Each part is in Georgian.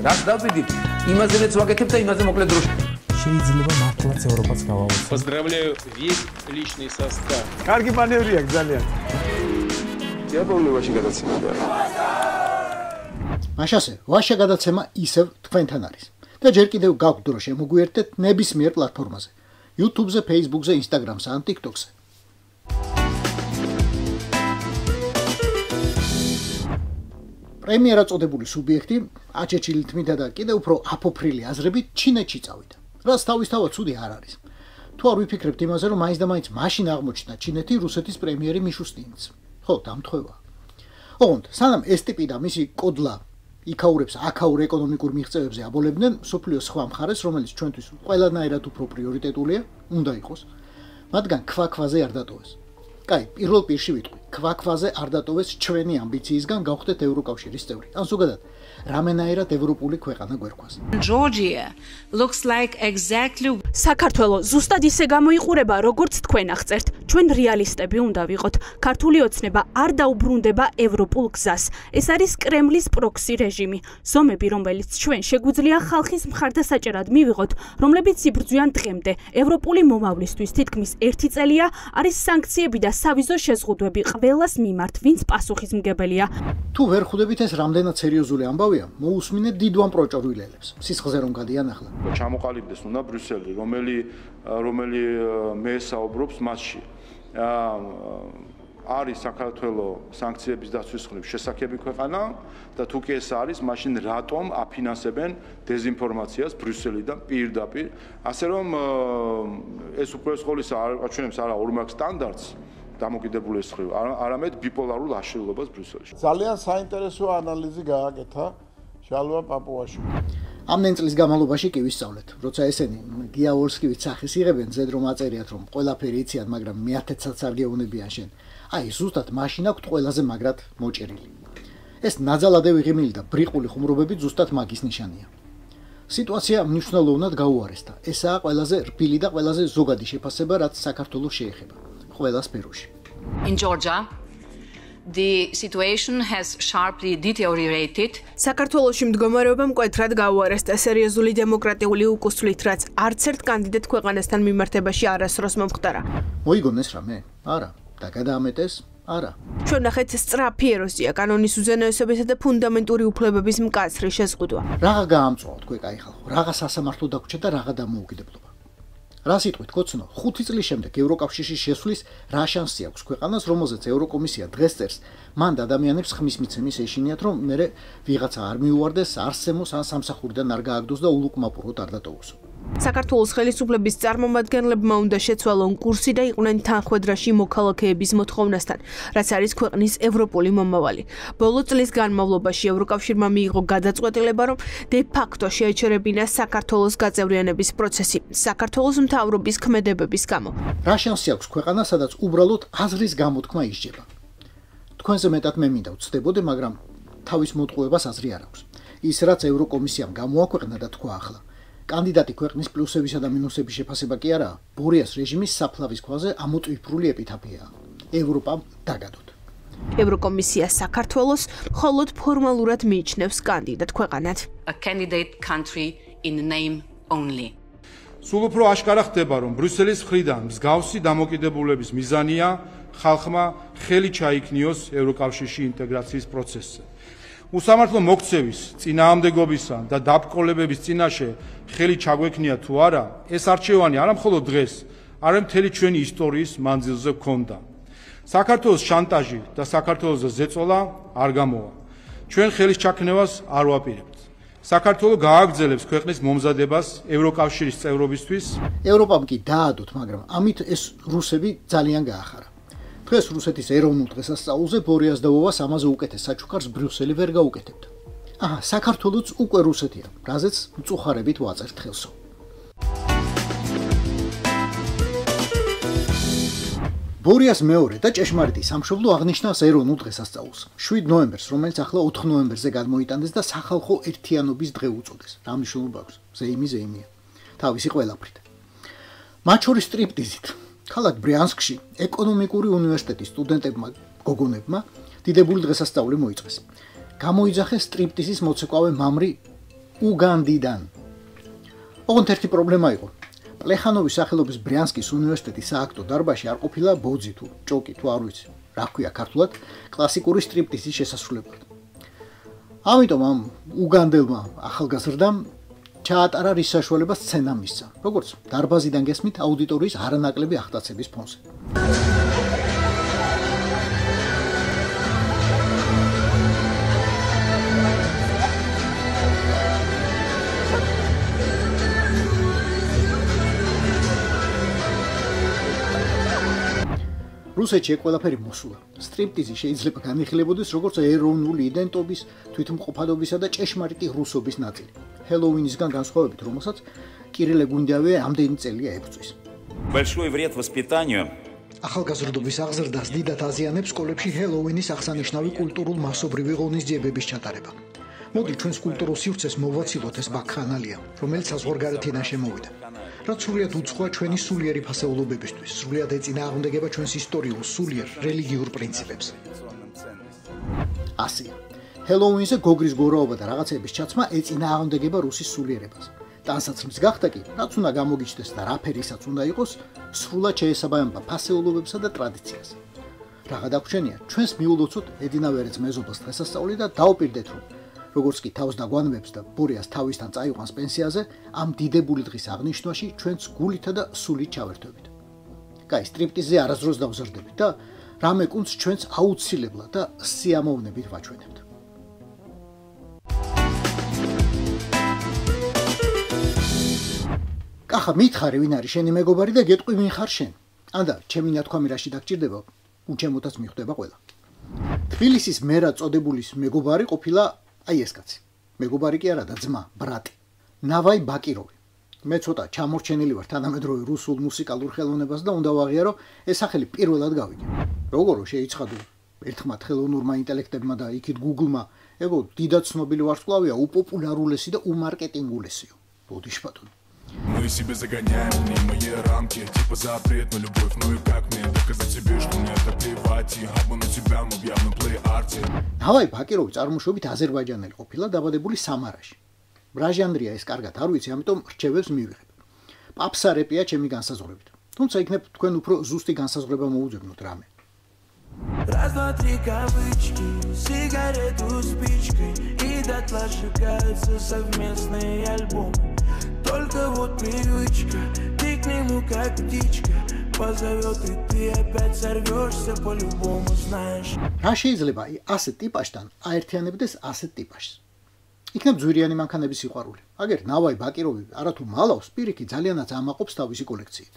რაც დავიდით, იმაზეც ვაკეთებ და იმაზე მოკლედ დროში. შეიძლება მართლაც ევროპაც გავაუწყო. Поздравляю весь личный состав. კარგი მანევრი აქვს ძალიან. დიაპოლოვაში გადაცემა. მაშასე, ვაშა გადაცემა ისევ თქვენთან არის. და ჯერ კიდევ გაქვთ დრო შემოგვიერთდეთ ნებისმიერ პლატფორმაზე. YouTube-ზე, Facebook-ზე, Instagram-ზე ან TikTok-ზე. პრემიერა წოდებული სუბიექტი აჩეჩილი თმითა და კიდევ უფრო აფოფრილი აზრებით ჩინეთში წავიდა. რაც თავისთავად ცუდი არ არის. თუ არ ვიფიქრებთ იმაზე, რომ მაინც და მაინც მაშინ აღმოჩნდა ჩინეთი რუსეთის პრემიერი მიშუსტინიც. ხო, დამთხოვა. ოღონდ, სანამ ეს ტიპი და მისი კოდლა იქაურებს აქაურ ეკონომიკურ მიღწევებზე აბოლებდნენ სოფლიოს სხვა მხარეს, რომელიც ჩვენთვის ყველანაირად უფრო პრიორიტეტულია, უნდა იყოს, მათგან ქვაქვაზე არ დატოვეს. კაი, პირველ პირში ვიტყვი, ქვაქვაზე არ დატოვეს ჩვენი ამბიციისგან გავხდეთ ევროკავშირის წევრი. ან ზოგადად, რამენაირად ევროპული ქვეყანა გვერქვას. Georgia looks like exactly საქართველოს ზუსტად ისე გამოიყურება, როგორც თქვენ აღწერთ. ჩვენ რეალისტები უნდა ვიყოთ. ქართული ოცნება არ დაუბრუნდება ევროპულ გზას. ეს არის კრემლის პროქსი რეჟიმი. ზომები, რომელიც ჩვენ შეგვიძლია ხალხის მხარდასაჭერად მივიღოთ, რომლებიც იბრძვიან დღემდე ევროპული მომავლისთვის თითქმის 1 წელია, არის სანქციები და სავიზო შეზღუდვები ყველას მიმართ, ვინც პასუხისმგებელია. თუ ვერ ხვდებით ეს რამდენად სერიოზული ამბავია, მოусმინეთ დიდვან პროჭორვილელებს. სისხლზე რომ გადიან ახლა. ჩამოყალიბდეს უნდა ბრიუსელი, რომელი მე საუბრობს მასში. არის საქართველოს სანქციების დაცვის მხრივ შესაძლებელი ქვეყანა და თუ კი ეს არის, მაშინ რატომ აფინანსებენ დეზინფორმაციას ბრიუსელიდან პირდაპირ? ასე რომ ეს უპირველეს ყოვლისა აჩვენებს არა ორმაგ სტანდარტს დამოკიდებულის მხრივ, არამედ ბიპოლარულ აშლილობას ბრიუსელში. ძალიან საინტერესო ანალიზი გააკეთა შალვა პაპუაშვილი. Ამდენ წლის განმავლობაში კი ვისწავლეთ, როცა ესენი გიაორსკივის სახეს იღებენ, ზედ რომ აწერიათ, რომ ყველაფერი იციან, მაგრამ მეათეცად არ გეუნებიან შენ. აი, ზუსტად მაშინ აქვთ ყველაზე მაგრად მოჭერილი. ეს ნაძალადე ვიღიმილი და ბრიყული ხუმრობები ზუსტად მაგის ნიშანია. სიტუაცია მნიშვნელოვნად გაუარესდა. ესაა ყველაზე რბილი და ყველაზე ზოგადი შეფასება, რაც საქართველოს შეეხება. ყველა სფეროში. in Georgia. The situation has sharply deteriorated. საქართველოში მდგომარეობა მკვეთრად გაუარესდა სერიოზული დემოკრატიული უკუსვლით, რაც არც ერთ კანდიდატ ქვეყანასთან მიმართებაში არასდროს მომხდარა. მოიგონეს რამე? არა. და გადაამეტეს? არა. ჩვენ ნახეთ სწრაფი ეროზია, კანონის უზენაესობისა და ფუნდამენტური უფლებების მკაცრი შეზღუდვა. რაღა გაამწვავა თქვენ კაი ხალხო, რაღა სასამართლო დაგვრჩა და რაღა დამოუკიდებლობა. რა სიტყვით გოცნო, 5 წლის შემდეგ ევროკავშირში შესვლის რა შანსი აქვს ქვეყანას, რომელზეც ევროკომისია დღეს წერს, მან ადამიანებს ხმის მიცემის ეშინიათ, რომ მერე ვიღაცა არ მიუვარდეს, არსემოს ან სამსახურიდან არ გააგდოს და ულუკმაპუროდ არ დატოვოსო. საქართველოს ხელისუფლების წარმომადგენლებმა უნდა შეცვალონ კურსი და იყვნენ თანხვედრაში მოქალაქეების მოთხოვნასთან, რაც არის ქვეყნის ევროპული მომავალი. ბოლო წლის განმავლობაში ევროკავშირმა მიიღო გადაწყვეტილება, რომ დე-ფაქტო შეეჩერებინა საქართველოს გაწევრიანების პროცესი საქართველოს მთავრობის ქმედებების გამო. რა შანსი აქვს ქვეყანა, სადაც უბრალოდ აზრის გამოთქმა ისჯება. თქვენზე მეტად მე მინდა ვცდებოდე, მაგრამ თავის მოტყუებას აზრი არ აქვს. ის რაც ევროკომისიამ გამოაქვეყნა და თქვა ახლა. კანდიდატი ქვეყნის პლუსებისა და მინუსების შეფასება კი არა, ბორიას რეჟიმის საფლავის ქვაზე ამოწვიფრული ეპითაფია. ევროპამ დაგადოთ. ევროკომისია საქართველოს მხოლოდ ფორმალურად მიიჩნევს კანდიდატ ქვეყანად. A candidate country in name only. სულ უფრო აშკარა ხდება, რომ ბრიუსელის მხრიდან მსგავსი დამოკიდებულების მიზანია ხალხმა ხელი ჩაიქნიოს ევროკავშირში ინტეგრაციის პროცესზე. უსამართლო მოქცევის, წინააღმდეგობისა და დაბკოლებების წინაშე ხელი ჩაგვექნია თუ არა, ეს არჩევანი არა მხოლოდ დღეს, არამედ მთელი ჩვენი ისტორიის მანძილზე გქონდა. საქართველოს შანტაჟი და საქართველოს ზეწოლა არ გამოვა. ჩვენ ხელის ჩაქნევას არ ვაპირებთ. საქართველო გააგრძელებს ქვეყნის მომზადებას ევროკავშირის წევრობისთვის. ევროპამ კი დაადოთ, მაგრამ ამით ეს რუსები ძალიან გაახარა. დღეს რუსეთის ეროვნულ დღესასწაულზე ბორიას დავოვას ამაზე უკეთეს საჩუქარს ბრიუსელი ვერ გაუკეთებდა. საქართველოც უკვე რუსეთია, რაზეც მწუხარებით ვაწერთ ხელსო. ბორიას მეორე და ჭეშმარიტი სამშობლო აღნიშნავს ეროვნულ დღესასწაულს 7 ნოემბერს, რომელიც ახლა 4 ნოემბერზე გადმოიტანდეს და სახალხო ერთიანობის დღე უწოდეს. რა მნიშვნელობა აქვს? ზეიმია. თავისი ყველაფრით. მათ შორის სტრიპტიზით. ქალაქ ბრიანსკში ეკონომიკური უნივერსიტეტის სტუდენტებმა დიდებული დღესასწაული მოიწყეს. გამოიძახეს სტრიპტიზის მოცეკვავე მამრი უგანდიდან. ოღონდ ერთი პრობლემა იყო. პლეხანოვის სახელობის ბრიანსკის უნივერსიტეტის სააქტო დარბაზში არ ყოფილა ბოძი თუ ჭოკი თუ არ ვიცი, რა ქვია ქართულად, კლასიკური სტრიპტიზის შესასრულებლად. ამიტომ ამ უგანდელმა ახალგაზრდამ ჩაატარა რის საშუალებას სცენა მისცა, როგორც დარბაზიდან გესმით აუდიტორიის არანაკლები ახტაცების ფონზე. რუსეთში ყველაფერი მოსულა. სტრიპტიზი შეიძლება განიხილებოდეს როგორც ეროვნული იდენტობის, თვითმყოფადობისა და ჭეშმარიტი რუსობის ნაწილი. ჰელოუინისგან განსხვავებით, რომელსაც კირილე გუნდიავე ამდენი წელია ებრძვის. Большой вред воспитанию. ახალგაზრდობის აღზრდას დიდად აზიანებს სკოლებში ჰელოუინის აღსანიშნავი კულტურულ მასობრივი ღონისძიებების ჩატარება. მოდი ჩვენს კულტურულ სივრცეს მოვაცილოთ ეს ბაქხანალია, რომელიც საზღვარგარეთიდან შემოვიდა. რაც სრულიად უცხოა ჩვენი სულიერი ფასეულობებისთვის, სრულიად ეწინააღმდეგება ჩვენს ისტორიულ, სულიერ, რელიგიურ პრინციპებს. ასია. ჰელოუინზე გოგრის გორაობა და რაღაცების ჩაცმა ეწინააღმდეგება რუსის სულიერებას. ტანსაცმლის გახდა კი, რაც უნდა გამოგიჩნდეს და რა ფერისაც უნდა იყოს, სრულად შეესაბამება ფასეულობებსა და ტრადიციას. რა გადაგვჩენია, ჩვენს მიულოცოთ ედინა ვერეც მეზობელს დღესასწაული და დაუპირდეთ, რომ როგორც კი თავს დაგვანებებს და ბორიას თავისთან წაიყვანს პენსიაზე, ამ დიდებული დღის აღნიშვნაში ჩვენც გულითა და სულით ჩავერთვებით. კაი, სტრიპტიზზე არასდროს დავზრდებით და რამე კუნძს ჩვენც აუცილებლად და სიამოვნებით ვაჩვენებთ. კახა, მითხარი ვინ არის შენი მეგობარი და გეტყვი ვინ ხარ შენ. ანდა, ჩემი ნათქვამი რაში დაგჭირდება, უჩემოთაც მიხვდება ყველა. თბილისის მერად წოდებულის მეგობარი ყოფილა აი ეს კაცი. მეგობარი კი არა და ძმა, ბრატი. ნავაი ბაკიროვი. მე ცოტა ჩამორჩენილი ვარ თანამედროვე რუსულ მუსიკალურ ხელოვნებას და უნდა ვაღიარო, ეს სახელი პირველად გავიგე. როგორ შეიცხადო ერთხმად ხელოვნურმა ინტელექტებმა და იქით Google-მა, ეგო დიდად ცნობილი ვარსკვლავია, უპოპულარულესი და უმარკეტინგულესიო. ბოდიშ ბატონო. Мы себе загоняем мнимые рамки, типа запрет на любовь, ну и как мне доказать себе, что мне так плевать, и обману тебя мы в явном плей-арте. ნავაი ბაკიროვი წარმოშობით აზერბაიჯანელი ყოფილა, დაბადებული სამარაში. ბრაჟანრია ეს კარგად არ ვიცი, ამიტომ რჩევებს მივიღებ. პაპსარეპია ჩემი განსაზღვრებით. თუმცა იქნებ თქვენ უფრო ზუსტი განსაზღვრება მოუძებნოთ რამე. Раз, два, три кавычки, сигарету спичкой, и дотла сжигаются совместные альбомы. Только вот привычка, ты к нему как птичка, позовет и ты опять сорвешься по-любому, знаешь. რა შეიძლება ასეთ ტიპაშთან აერთიანებდეს ასეთ ტიპაშს? იქნებ ძვირიანი მანქანების სიყვარული. აგერ ნავაი ბაკიროვი არათუ მალავს, პირიქით ძალიანაც ამაყობს თავისი კოლექციით.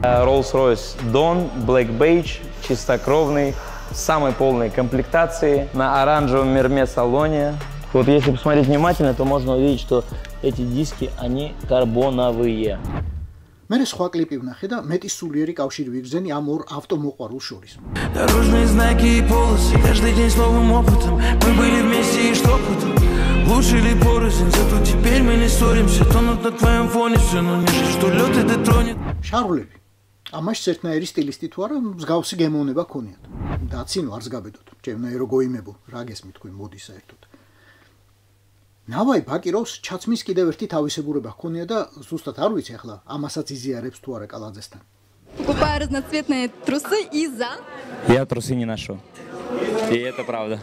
Rolls-Royce Dawn, Black Beige, чистокровный, самой полной комплектации, на оранжевом мерме-салоне. Вот если посмотреть внимательно, то можно увидеть, что эти диски, они карбоновые. მე სხვა კლიპი ვნახე და მეტი სულიერი კავშირი ვიგრძენი ამ ორ ავტომოყვარულს შორის. Дорожные знаки и полосы, каждый день с новым опытом. Мы были вместе и что потом? Лучше ли порознь, зато теперь мы не ссоримся. Тонут на твоем фоне все, но не что лед это тронет. შარულები. ამაში ერთნაირი სტილისტი თუ არა, მსგავსი გემოვნება ქონიათ. დაცინო არს გაბედოთ. ჩემნაირო გოიმებო, რა გესმით თქვენ მოდი საერთოდ. ნავაი ბაკიროვს ჩაცმის კიდევ ერთი თავისებურება ჰქონია და ზუსტად არ ვიცი ახლა ამასაც იზიარებს თუ არა კალაძესთან. Покупаю разноцветные трусы из-за Я трусы не ношу. И это правда.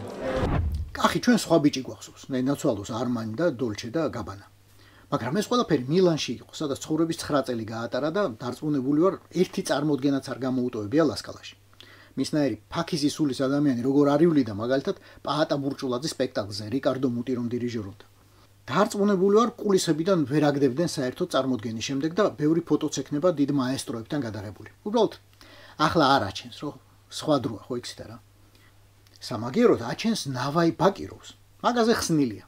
კახი ჩვენ სხვა ბიჭი გვახსოვს, ნენაცვალოს არმანი და დოლჩე და გაბანა. მაგრამ ეს ყველაფერი მილანში იყო, სადაც ცხოვრების 9 წელი გაატარა და დარწმუნებული ვარ, ერთი წარმოდგენაც არ გამოუტოვებია ლასკალაში. მისნაირი ფაქიზის სულის ადამიანი როგორ არივლიდა მაგალითად პაატა ბურჭულაძის სპექტაკლზე რიკარდო მუტი რომ დირიჟორობდა. დარწმუნებული ვარ, კულისებიდან ვერ აგდებდნენ საერთოდ წარმოდგენის შემდეგ და ბევრი ფოტოც ექნება დიდ მაესტროებთან გადაღებული. უბრალოდ ახლა არ აჩენს, რომ სხვა დროა ხო იცით რა. სამაგიეროდ აჩენს ნავაი ბაკიროვს. მაგაზე ხსნილია.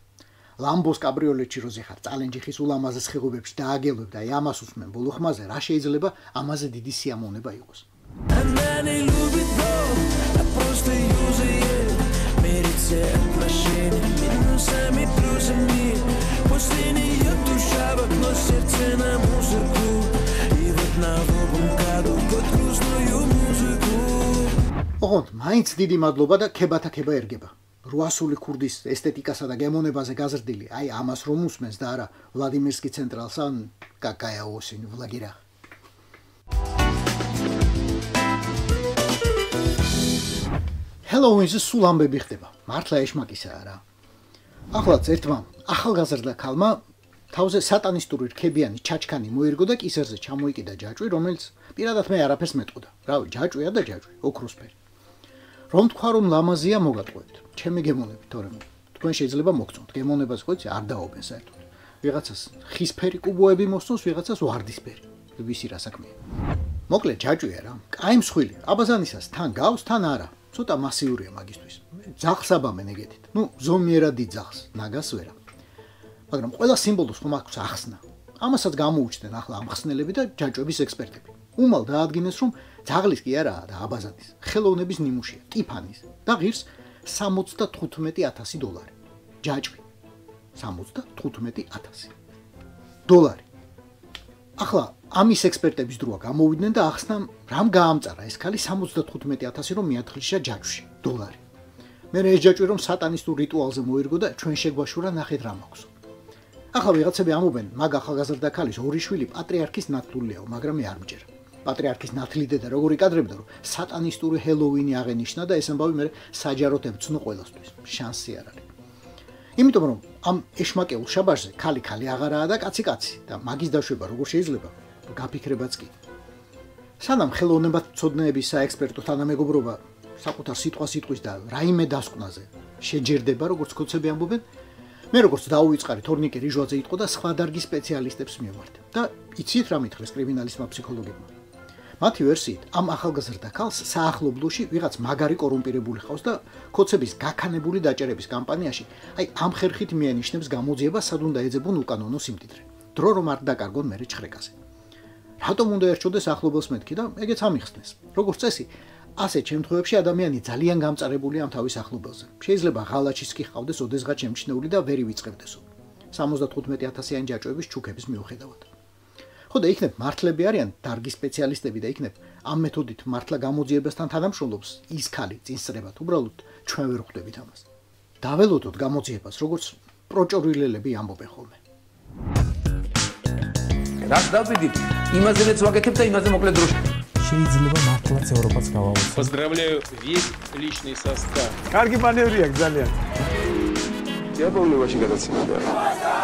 ლამბოს კაბრიოლეტში როზე ხარ, წალენჯიხის ულამაზეს ხეობებში დააგელებ და ამას უსმენ ბოლო ხმაზე, რა შეიძლება ამაზე დიდი სიამოვნება იყოს. Она не любит Бог, а просто юзает. Мерит все отношения минусами, плюсами. После нее душа в окно, сердце на музыку. И вот на новом году под грустную музыку. ოღონდ მაინც დიდი მადლობა და ქებათა ქება ერგება. 800 ქურდის ესთეტიკასა და გემოვნებაზე გაზრდილი, აი ამას რომ უსმენს და არა ვლადიმირსკი ცენტრალს ან კაკაია ოსინ ვლაგირა. ჰელოუინზე სულ ამბები ხდება. მართლა ეშმაკისაა რა. ახლაც ერთმა ახალგაზრდა ქალმა თავზე სატანისტური რქებიანი ჩაჩქანი მოირგო და კისერზე ჩამოიკიდა ჯაჭვი, რომელიც პირადად მე არაფერს მეტყოდა. რავი, ჯაჭვია და ჯაჭვი, ოქროსფერი. რომ თქვა რომ ლამაზია მოგატყუებთ. ჩემი გემოვნები, თორემ თქვენ შეიძლება მოგწონთ. გემოვნებას ხო იცი არ დაობენ საერთოდ. ვიღაცას ხისფერი კუბოები მოსწონს, ვიღაცას ვარდისფერი. ვისი რა საქმეა. მოკლედ ჯაჭვია რა. კაი მსხვილი, აბაზანისას თან გავს, თან არა. ცოტა მასიურია მაგისთვის. ძაღლს აბამენ ეგეთით. ნუ ზომიერად იძახს, ნაგას ვერა. მაგრამ ყველა სიმბოლოს ხომ აქვს ახსნა. ამასაც გამოუჩნდნენ ახლა ამხსნელები და ჯაჭვების ექსპერტები. უმალ დაადგინეს რომ ძაღლის კი არაა და აბაზანის, ხელოვნების ნიმუშია, ტიფანის და ღირს $75,000. ჯაჭვი $75,000. ახლა ამის ექსპერტების დროა გამოვიდნენ და ახსნამ რამ გაამწარა ეს ქალი $75,000 რომ მიათხრიშა ჯაჭვში $. მე ეს ჯაჭვი რომ სატანისტურ რიტუალზე მოირგო და ჩვენ შეგვაშურა ნახეთ რა მაქვს. ახლა ვიღაცები ამობენ მაგ ახალგაზრდა ქალის ორი შვილი პატრიარქის ნათლულიაო, მაგრამ მე არ მჯერა. პატრიარქის ნათლი დედა როგორ იკადრებდა რომ სატანისტური ჰელოუინი აღენიშნა და ეს ამბავი მე საჯაროდ ებცნო ყველასთვის. შანსი არ არის. იმიტომ რომ ამ ეშმაკეულ შაბაშზე ქალი აღარაა და კაცი და მაგის დაშვება როგორ შეიძლება გაფიქრებაც კი. სანამ ხელოვნებათმცოდნეების საექსპერტო თანამეგობრობა საკუთარ სიტყვის და რაიმე დასკვნაზე შეჯერდება, როგორც კოცები ამბობენ, მე როგორც დაუვიწყარი თორნიკე რიჟვაძე იყო და სხვა დარგის სპეციალისტებს მივმართ. და იცით რა მითხრეს კრიმინალისტმა ფსიქოლოგებმა? მათი ვერსიით, ამ ახალგაზრდა ქალს საახლობლოში ვიღაც მაგარი კორუმპირებული ყავს და კოცების გაქანებული დაჭერების კამპანიაში, აი ამ ხერხით მიანიშნებს გამოძიებას, სად უნდა ეძებონ უკანონო სიმდიდრე. დრო რომ არ დაკარგონ მერე ჩხრეკაზე. რატომ უნდა ერჩოდეს ახლობელს მეთქი და ეგეც ამიხსნეს. როგორც წესი, ასეთ შემთხვევებში ადამიანი ძალიან გამწარებული ამ თავის ახლობელზე. შეიძლება ღალაჩის კი ყავდეს ოდესღაც შემჩნეული და ვერ ივიწყებდესო. 75,000-იანი ჯაჭვების ჩუქების მიუხედავად. ხო და იქნებ მართლები არიან დარგის სპეციალისტები და იქნებ ამ მეთოდით მართლა გამოძიებასთან თანამშრომლობს ის ქალი წინსწრებად, უბრალოდ ჩვენ ვერ ხვდებით ამას. დაველოდოთ გამოძიებას, როგორც პროჭორილელები ამბობენ ხოლმე. რაც დავიდით, იმაზე მეც ვაკეთებ და იმაზე მოკლედ დროში. შეიძლება მართლაც ევროპაც გავაუწყო. Поздравляю весь личный состав. კარგი მანევრია ძალიან. დიაბოლოვაში გადაცემდა.